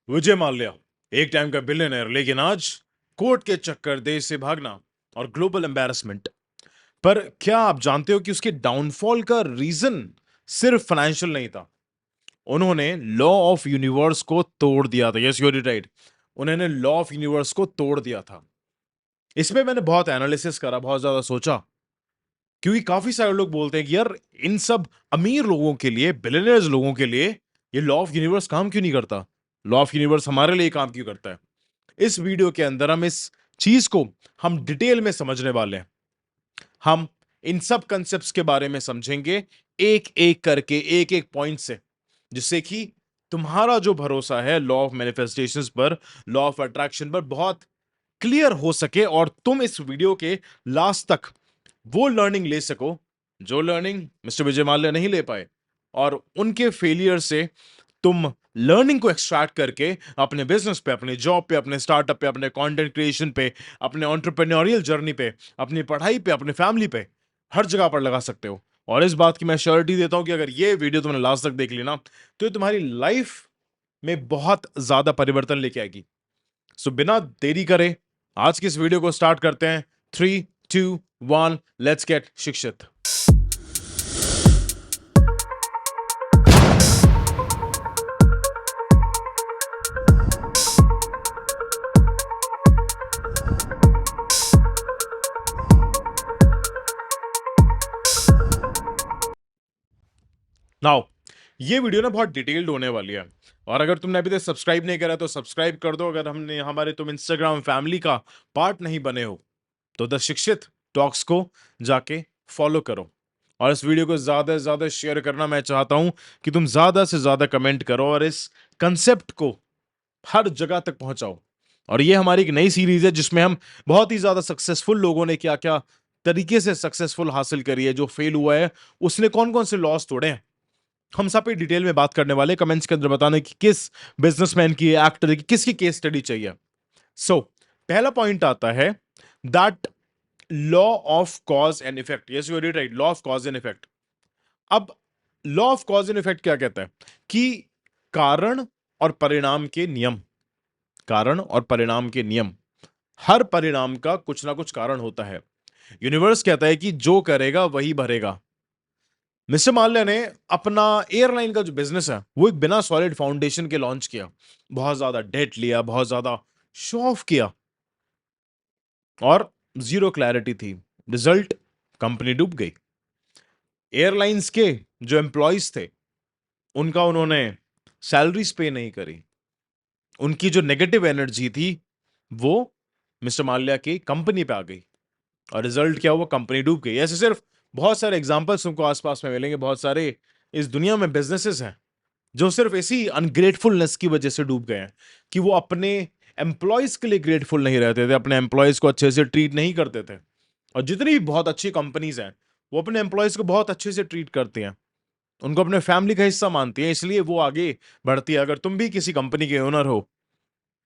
विजय माल्या एक टाइम का बिलियनर, लेकिन आज कोर्ट के चक्कर, देश से भागना और ग्लोबल एम्बैरेसमेंट। पर क्या आप जानते हो कि उसके डाउनफॉल का रीजन सिर्फ फाइनेंशियल नहीं था। उन्होंने लॉ ऑफ यूनिवर्स को तोड़ दिया था। Yes, you are right. उन्होंने लॉ ऑफ यूनिवर्स को तोड़ दिया था। इसमें मैंने बहुत एनालिसिस करा, बहुत ज्यादा सोचा, क्योंकि काफी सारे लोग बोलते हैं कि यार इन सब अमीर लोगों के लिए, बिलियनर्स लोगों के लिए ये लॉ ऑफ यूनिवर्स काम क्यों नहीं करता। लॉ ऑफ यूनिवर्स हमारे लिए काम क्यों करता है। इस वीडियो के अंदर हम इस चीज को हम डिटेल में समझने वाले हैं। हम इन सब कंसेप्ट्स के बारे में समझेंगे, एक एक करके, एक एक पॉइंट से, जिससे कि तुम्हारा जो भरोसा है लॉ ऑफ मैनिफेस्टेशंस पर, लॉ ऑफ अट्रैक्शन पर, बहुत क्लियर हो सके और तुम इस वीडियो के लास्ट तक वो लर्निंग ले सको जो लर्निंग मिस्टर विजय माल्या नहीं ले पाए, और उनके फेलियर से तुम लर्निंग को एक्सट्रैक्ट करके अपने बिजनेस पे, अपने जॉब पे, अपने स्टार्टअप पे, अपने कंटेंट क्रिएशन पे, अपने एंटरप्रेन्योरियल जर्नी पे, अपनी पढ़ाई पे, अपने फैमिली पे, हर जगह पर लगा सकते हो। और इस बात की मैं श्योरिटी देता हूं कि अगर ये वीडियो तुमने लास्ट तक देख ली ना, तो ये तुम्हारी लाइफ में बहुत ज्यादा परिवर्तन लेके आएगी। सो बिना देरी करे आज की इस वीडियो को स्टार्ट करते हैं। 3, 2, 1, लेट्स गेट शिक्षित। नाउ ये वीडियो ना बहुत डिटेल्ड होने वाली है, और अगर तुमने अभी तक सब्सक्राइब नहीं करा तो सब्सक्राइब कर दो। अगर हमने हमारे तुम इंस्टाग्राम फैमिली का पार्ट नहीं बने हो तो द शिक्षित टॉक्स को जाके फॉलो करो, और इस वीडियो को ज्यादा से ज्यादा शेयर करना मैं चाहता हूं कि तुम ज्यादा से ज्यादा कमेंट करो और इस कंसेप्ट को हर जगह तक पहुंचाओ। और ये हमारी एक नई सीरीज है जिसमें हम बहुत ही ज्यादा सक्सेसफुल लोगों ने क्या क्या तरीके से सक्सेसफुल हासिल करी है, जो फेल हुआ है उसने कौन कौन से लॉस तोड़े हैं, हम सब पे डिटेल में बात करने वाले। कमेंट्स के अंदर बताने कि किस बिजनेसमैन की, एक्टर की, किसकी केस स्टडी चाहिए। सो पहला पॉइंट आता है that law of cause and effect. Yes, you right, law of cause and effect. अब law of cause and effect क्या कहता है कि कारण और परिणाम के नियम, कारण और परिणाम के नियम, हर परिणाम का कुछ ना कुछ कारण होता है। यूनिवर्स कहता है कि जो करेगा वही भरेगा। मिस्टर माल्या ने अपना एयरलाइन का जो बिजनेस है वो एक बिना सॉलिड फाउंडेशन के लॉन्च किया, बहुत ज्यादा डेट लिया, बहुत ज्यादा शो ऑफ किया, और जीरो क्लैरिटी थी। रिजल्ट, कंपनी डूब गई। एयरलाइंस के जो एम्प्लॉयज थे उनका उन्होंने सैलरीज पे नहीं करी, उनकी जो नेगेटिव एनर्जी थी वो मिस्टर माल्या की कंपनी पे आ गई, और रिजल्ट क्या हुआ, कंपनी डूब गई। ऐसे सिर्फ बहुत सारे एग्जांपल्स तुमको आसपास में मिलेंगे। बहुत सारे इस दुनिया में बिजनेसेस हैं जो सिर्फ इसी अनग्रेटफुलनेस की वजह से डूब गए हैं कि वो अपने एम्प्लॉयज के लिए ग्रेटफुल नहीं रहते थे, अपने एम्प्लॉयज को अच्छे से ट्रीट नहीं करते थे। और जितनी भी बहुत अच्छी कंपनीज हैं वो अपने एम्प्लॉयज को बहुत अच्छे से ट्रीट करती हैं, उनको अपने फैमिली का हिस्सा मानती हैं, इसलिए वो आगे बढ़ती है। अगर तुम भी किसी कंपनी के ओनर हो,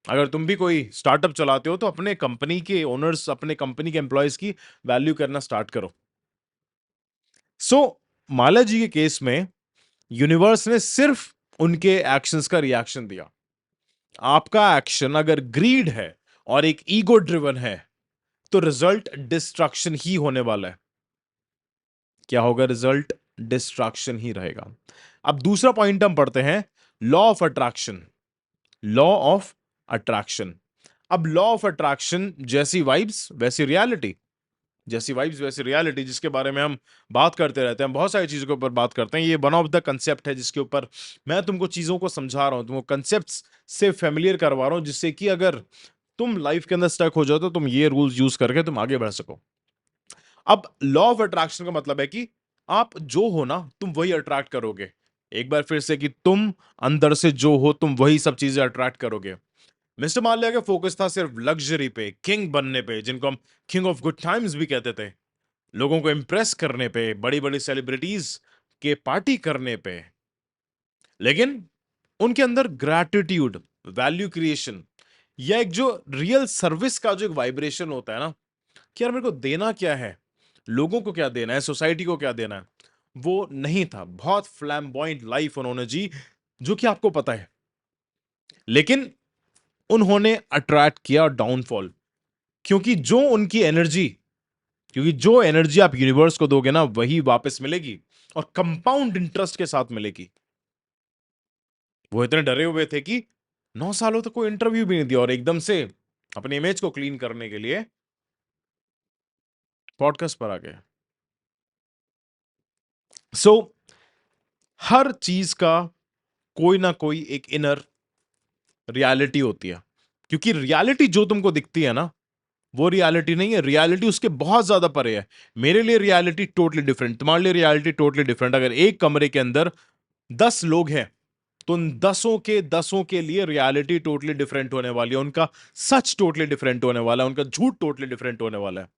अगर तुम भी कोई स्टार्टअप चलाते हो, तो अपने कंपनी के ओनर्स, अपने कंपनी के एम्प्लॉयज की वैल्यू करना स्टार्ट करो। सो माला जी के केस में यूनिवर्स ने सिर्फ उनके एक्शंस का रिएक्शन दिया। आपका एक्शन अगर ग्रीड है और एक ईगो ड्रिवन है तो रिजल्ट डिस्ट्रक्शन ही होने वाला है। क्या होगा, रिजल्ट डिस्ट्रक्शन ही रहेगा। अब दूसरा पॉइंट हम पढ़ते हैं, law of attraction. Law of attraction. अब लॉ ऑफ अट्रैक्शन, जैसी वाइब्स वैसी रियलिटी, जैसी वाइब्स वैसी रियलिटी, जिसके बारे में हम बात करते रहते हैं, बहुत सारी चीजों के ऊपर बात करते हैं। ये वन ऑफ द कंसेप्ट है जिसके ऊपर मैं तुमको चीजों को समझा रहा हूं, तुमको कंसेप्ट्स से फेमिलियर करवा रहा हूं, जिससे कि अगर तुम लाइफ के अंदर स्टक हो जाओ तो तुम ये रूल्स यूज करके तुम आगे बढ़ सको। अब लॉ ऑफ अट्रैक्शन का मतलब है कि आप जो हो ना तुम वही अट्रैक्ट करोगे। एक बार फिर से कि तुम अंदर से जो हो तुम वही सब चीजें अट्रैक्ट करोगे। मिस्टर माल्या का फोकस था सिर्फ लग्जरी पे, किंग बनने पे, जिनको हम किंग ऑफ गुड टाइम्स भी कहते थे, लोगों को इंप्रेस करने पे, बड़ी बड़ी सेलिब्रिटीज के पार्टी करने पे। लेकिन उनके अंदर ग्रैटिट्यूड, वैल्यू क्रिएशन, या एक जो रियल सर्विस का जो एक वाइब्रेशन होता है ना, कि यार मेरे को देना क्या है, लोगों को क्या देना है, सोसाइटी को क्या देना है, वो नहीं था। बहुत फ्लैम्बॉयंट लाइफ उन्होंने जी, जो कि आपको पता है लेकिन उन्होंने अट्रैक्ट किया डाउनफॉल, क्योंकि जो उनकी एनर्जी, क्योंकि जो एनर्जी आप यूनिवर्स को दोगे ना वही वापस मिलेगी, और कंपाउंड इंटरेस्ट के साथ मिलेगी। वो इतने डरे हुए थे कि 9 सालों तक कोई इंटरव्यू भी नहीं दिया, और एकदम से अपने इमेज को क्लीन करने के लिए पॉडकास्ट पर आ गए। सो हर चीज का कोई ना कोई एक इनर रियलिटी होती है, क्योंकि रियलिटी जो तुमको दिखती है ना वो रियलिटी नहीं है, रियलिटी उसके बहुत ज्यादा परे है। मेरे लिए रियलिटी टोटली डिफरेंट, तुम्हारे लिए रियलिटी टोटली डिफरेंट। अगर एक कमरे के अंदर 10 लोग हैं तो उन 10 के लिए रियलिटी टोटली डिफरेंट होने वाली है, उनका सच टोटली डिफरेंट होने वाला है, उनका झूठ टोटली डिफरेंट होने वाला है।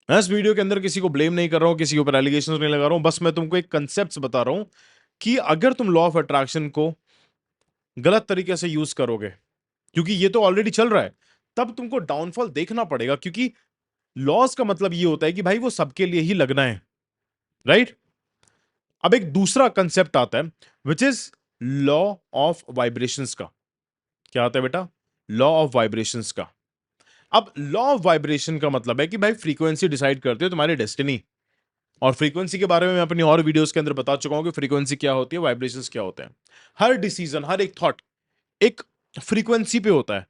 मैं इस वीडियो के अंदर किसी को ब्लेम नहीं कर रहा हूं, किसी के ऊपर एलिगेशन नहीं लगा रहा हूं, बस मैं तुमको एक कंसेप्ट बता रहा हूं कि अगर तुम लॉ ऑफ अट्रैक्शन को गलत तरीके से यूज करोगे, क्योंकि ये तो ऑलरेडी चल रहा है, तब तुमको डाउनफॉल देखना पड़ेगा, क्योंकि लॉस का मतलब ये होता है कि भाई वो सबके लिए ही लगना है, राइट? अब एक दूसरा कंसेप्ट आता है which is law of vibrations का। क्या आता है बेटा? लॉ ऑफ वाइब्रेशंस का। अब लॉ ऑफ वाइब्रेशन का मतलब है कि भाई फ्रीक्वेंसी डिसाइड करते हो तुम्हारी डेस्टिनी, और फ्रीक्वेंसी के बारे में मैं अपनी और वीडियोस के अंदर बता चुका हूं कि फ्रीक्वेंसी क्या होती है, वाइब्रेशंस क्या होते हैं। हर डिसीजन, हर एक थॉट एक फ्रीक्वेंसी पे होता है।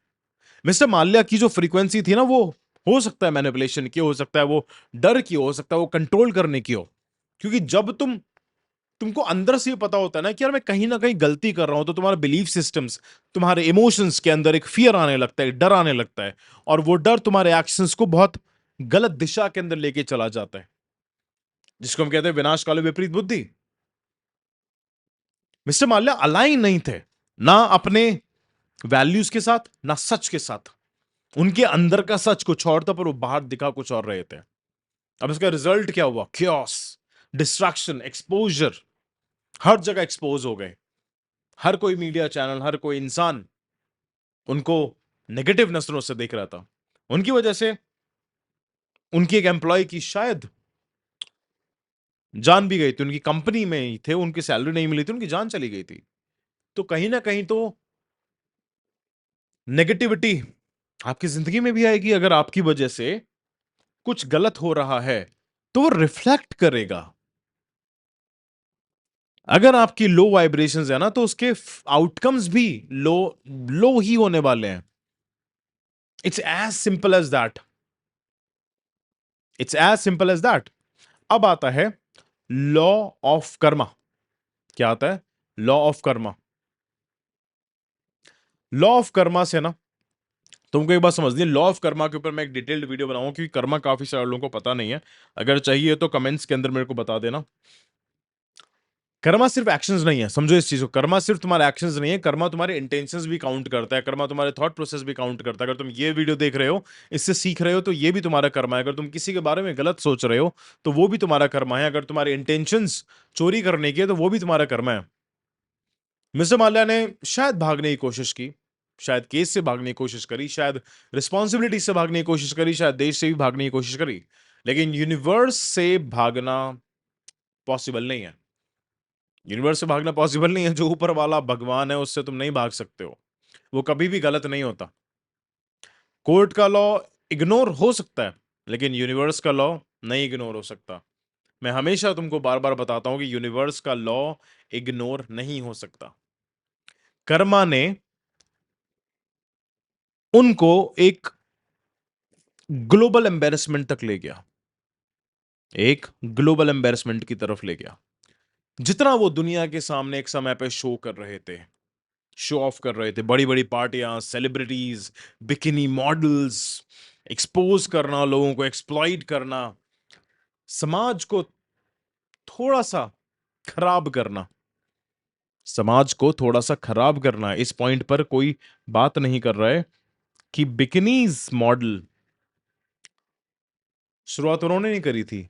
मिस्टर माल्या की जो फ्रीक्वेंसी थी ना, वो हो सकता है मैनिपुलेशन की, हो सकता है वो डर की, हो सकता है वो कंट्रोल करने की हो, क्योंकि जब तुमको अंदर से ये पता होता है ना कि यार मैं कहीं ना कहीं गलती कर रहा हूं, तो तुम्हारा बिलीफ सिस्टम्स, तुम्हारे इमोशंस के अंदर एक फियर आने लगता है, डर आने लगता है, और वो डर तुम्हारे एक्शंस को बहुत गलत दिशा के अंदर लेके चला जाता है, जिसको हम कहते हैं विनाश काले विपरीत बुद्धि। मिस्टर माल्या अलाइन नहीं थे ना अपने वैल्यूज के साथ, ना सच के साथ। उनके अंदर का सच कुछ और था, पर वो बाहर दिखा कुछ और रहे थे। अब इसका रिजल्ट क्या हुआ? क्योस, डिस्ट्रैक्शन, एक्सपोजर, हर जगह एक्सपोज हो गए। हर कोई मीडिया चैनल, हर कोई इंसान उनको नेगेटिव नजरों से देख रहा था। उनकी वजह से उनकी एक एम्प्लॉय की शायद जान भी गई थी, उनकी कंपनी में ही थे, उनकी सैलरी नहीं मिली थी, उनकी जान चली गई थी। तो कहीं ना कहीं तो नेगेटिविटी आपकी जिंदगी में भी आएगी। अगर आपकी वजह से कुछ गलत हो रहा है तो वो रिफ्लेक्ट करेगा। अगर आपकी लो वाइब्रेशंस है ना, तो उसके आउटकम्स भी लो लो ही होने वाले हैं। It's as simple as that, it's as simple as that. अब आता है लॉ ऑफ कर्मा। क्या आता है? Law of karma. Law of karma से ना तुमको एक बात समझनी है। लॉ ऑफ कर्मा के ऊपर मैं एक डिटेल्ड वीडियो बनाऊंगा, क्योंकि कर्मा काफी सारे लोगों को पता नहीं है। अगर चाहिए तो कमेंट्स के अंदर मेरे को बता देना। कर्मा सिर्फ एक्शंस नहीं है, समझो इस चीज को। कर्मा सिर्फ तुम्हारे एक्शंस नहीं है, कर्मा तुम्हारे इंटेंशंस भी काउंट करता है, कर्मा तुम्हारे थॉट प्रोसेस भी काउंट करता है। अगर तुम ये वीडियो देख रहे हो, इससे सीख रहे हो, तो ये भी तुम्हारा कर्मा है। अगर तुम किसी के बारे में गलत सोच रहे हो तो वो भी तुम्हारा कर्मा है। अगर तुम्हारे इंटेंशंस चोरी करने के, तो वो भी तुम्हारा कर्मा है। मिस्टर माल्या ने शायद भागने की कोशिश की, शायद केस से भागने की कोशिश करी, शायद रिस्पॉन्सिबिलिटी से भागने की कोशिश करी, शायद देश से भी भागने की कोशिश करी, लेकिन यूनिवर्स से भागना पॉसिबल नहीं है। यूनिवर्स से भागना पॉसिबल नहीं है। जो ऊपर वाला भगवान है उससे तुम नहीं भाग सकते हो, वो कभी भी गलत नहीं होता। कोर्ट का लॉ इग्नोर हो सकता है, लेकिन यूनिवर्स का लॉ नहीं इग्नोर हो सकता। मैं हमेशा तुमको बार बार बताता हूं कि यूनिवर्स का लॉ इग्नोर नहीं हो सकता। कर्मा ने उनको एक ग्लोबल एम्बेरसमेंट तक ले गया, एक ग्लोबल एम्बेरसमेंट की तरफ ले गया। जितना वो दुनिया के सामने एक समय पे शो कर रहे थे, शो ऑफ कर रहे थे, बड़ी बड़ी पार्टियां, सेलिब्रिटीज, बिकिनी मॉडल्स, एक्सपोज करना, लोगों को एक्सप्लॉइट करना, समाज को थोड़ा सा खराब करना, समाज को थोड़ा सा खराब करना। इस पॉइंट पर कोई बात नहीं कर रहा है कि बिकिनीज मॉडल शुरुआत उन्होंने नहीं करी थी।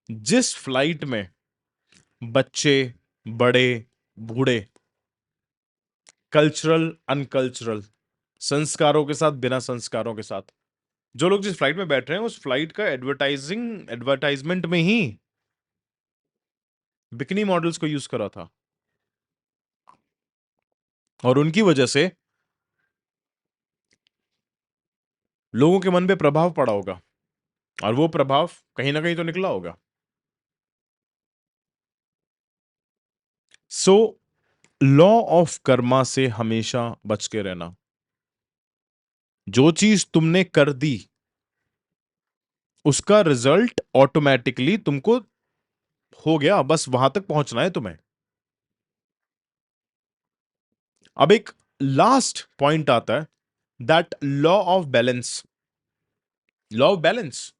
जिस फ्लाइट में बच्चे, बड़े, बूढ़े, कल्चरल, अनकल्चरल, संस्कारों के साथ, बिना संस्कारों के साथ, जो लोग जिस फ्लाइट में बैठ रहे हैं, उस फ्लाइट का एडवर्टाइजमेंट में ही बिकनी मॉडल्स को यूज करा था। और उनकी वजह से लोगों के मन पे प्रभाव पड़ा होगा और वो प्रभाव कहीं ना कहीं तो निकला होगा। सो लॉ ऑफ कर्मा से हमेशा बच के रहना। जो चीज तुमने कर दी उसका रिजल्ट ऑटोमेटिकली तुमको हो गया, बस वहां तक पहुंचना है तुम्हें। अब एक लास्ट पॉइंट आता है, that law of balance. Law of balance,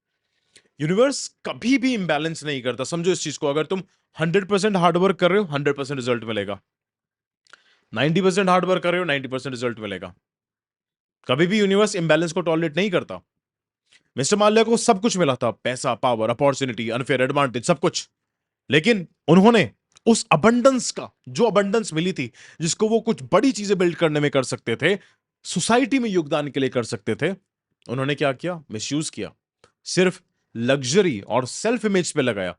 universe कभी भी इंबैलेंस नहीं करता। समझो इस चीज को, अगर तुम 100% हार्डवर्क कर रहे हो 100% रिजल्ट मिलेगा, 90% हार्डवर्क कर रहे हो 90% रिजल्ट मिलेगा। कभी भी यूनिवर्स इंबैलेंस को टॉलरेट नहीं करता। मिस्टर माल्या को सब कुछ मिला था, पैसा, पावर, अपॉर्चुनिटी, अनफेयर एडवांटेज, सब कुछ, लेकिन उन्होंने उस अबंडेंस का, जो अबंडेंस मिली थी, जिसको वो कुछ बड़ी चीजें बिल्ड करने में कर सकते थे, सोसाइटी में योगदान के लिए कर सकते थे, उन्होंने क्या किया? मिसयूज किया, सिर्फ लग्जरी और सेल्फ इमेज पे लगाया।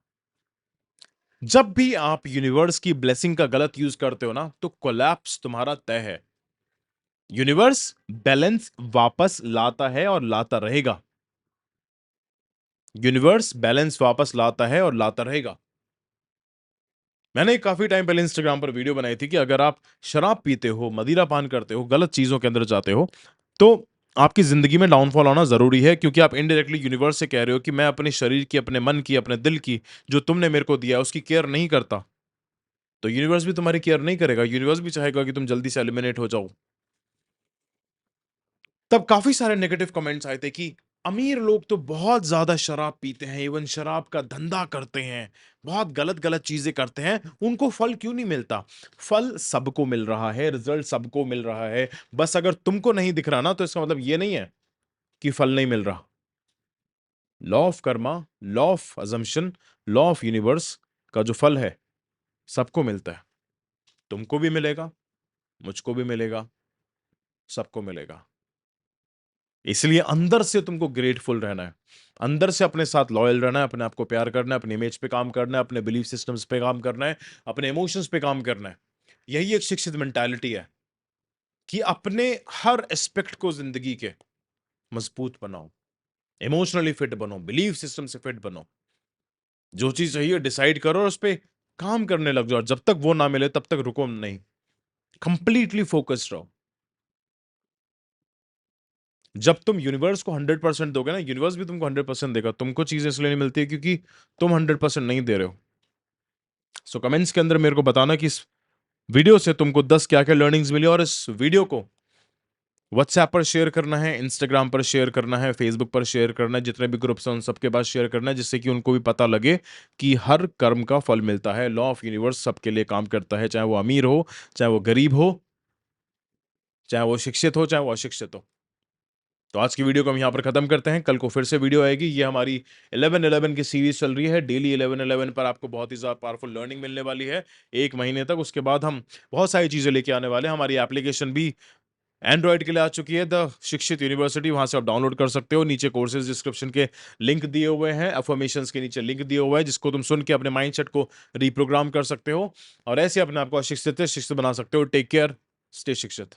जब भी आप यूनिवर्स की ब्लेसिंग का गलत यूज करते हो ना, तो कोलैप्स तुम्हारा तय है। यूनिवर्स बैलेंस वापस लाता है और लाता रहेगा। यूनिवर्स बैलेंस वापस लाता है और लाता रहेगा। मैंने काफी टाइम पहले इंस्टाग्राम पर वीडियो बनाई थी कि अगर आप शराब पीते हो, मदिरा पान करते हो, गलत चीजों के अंदर जाते हो, तो आपकी जिंदगी में डाउनफॉल आना जरूरी है, क्योंकि आप इनडायरेक्टली यूनिवर्स से कह रहे हो कि मैं अपने शरीर की, अपने मन की, अपने दिल की, जो तुमने मेरे को दिया है उसकी केयर नहीं करता। तो यूनिवर्स भी तुम्हारी केयर नहीं करेगा, यूनिवर्स भी चाहेगा कि तुम जल्दी से एलिमिनेट हो जाओ। तब काफी सारे नेगेटिव कमेंट्स आए थे कि अमीर लोग तो बहुत ज्यादा शराब पीते हैं, इवन शराब का धंधा करते हैं, बहुत गलत गलत चीजें करते हैं, उनको फल क्यों नहीं मिलता? फल सबको मिल रहा है, रिजल्ट सबको मिल रहा है। बस अगर तुमको नहीं दिख रहा ना, तो इसका मतलब ये नहीं है कि फल नहीं मिल रहा। Law of karma, law of assumption, law of universe का जो फल है सबको मिलता है। तुमको भी मिलेगा, मुझको भी मिलेगा, सबको मिलेगा। इसलिए अंदर से तुमको ग्रेटफुल रहना है, अंदर से अपने साथ लॉयल रहना है, अपने आप को प्यार करना है, अपने इमेज पे काम करना है, अपने बिलीफ सिस्टम्स पे काम करना है, अपने इमोशंस पे काम करना है। यही एक शिक्षित मेंटालिटी है कि अपने हर एस्पेक्ट को जिंदगी के मजबूत बनाओ, इमोशनली फिट बनो, बिलीफ सिस्टम से फिट बनो। जो चीज चाहिए डिसाइड करो और उस पर काम करने लग जाओ। जब तक वो ना मिले तब तक रुको नहीं, कंप्लीटली फोकस्ड रहो। जब तुम यूनिवर्स को 100% दोगे ना, यूनिवर्स भी तुमको 100% देगा। तुमको चीजें इसलिए नहीं मिलती है क्योंकि तुम 100% नहीं दे रहे हो। सो कमेंट्स के अंदर मेरे को बताना कि इस वीडियो से तुमको 10 क्या क्या लर्निंग्स मिली, और इस वीडियो को व्हाट्सएप पर शेयर करना है, इंस्टाग्राम पर शेयर करना है, फेसबुक पर शेयर करना है, जितने भी ग्रुप्स हैं उन सबके पास शेयर करना है, जिससे कि उनको भी पता लगे कि हर कर्म का फल मिलता है। लॉ ऑफ यूनिवर्स सबके लिए काम करता है, चाहे वो अमीर हो, चाहे वो गरीब हो, चाहे वो शिक्षित हो, चाहे वो अशिक्षित हो। तो आज की वीडियो को हम यहाँ पर खत्म करते हैं। कल को फिर से वीडियो आएगी। ये हमारी 11-11 की सीरीज चल रही है। डेली 11-11 पर आपको बहुत ही ज़्यादा पावरफुल लर्निंग मिलने वाली है 1 महीने तक। उसके बाद हम बहुत सारी चीज़ें लेके आने वाले हैं। हमारी एप्लीकेशन भी एंड्रॉइड के लिए आ चुकी है, द शिक्षित यूनिवर्सिटी। वहां से आप डाउनलोड कर सकते हो। नीचे कोर्सेज डिस्क्रिप्शन के लिंक दिए हुए हैं, अफर्मेशंस के नीचे लिंक दिए हुआ है, जिसको तुम सुन के अपने माइंडसेट को रिप्रोग्राम कर सकते हो और ऐसे अपने आप को अशिक्षित से शिक्षित बना सकते हो। टेक केयर, स्टे शिक्षित।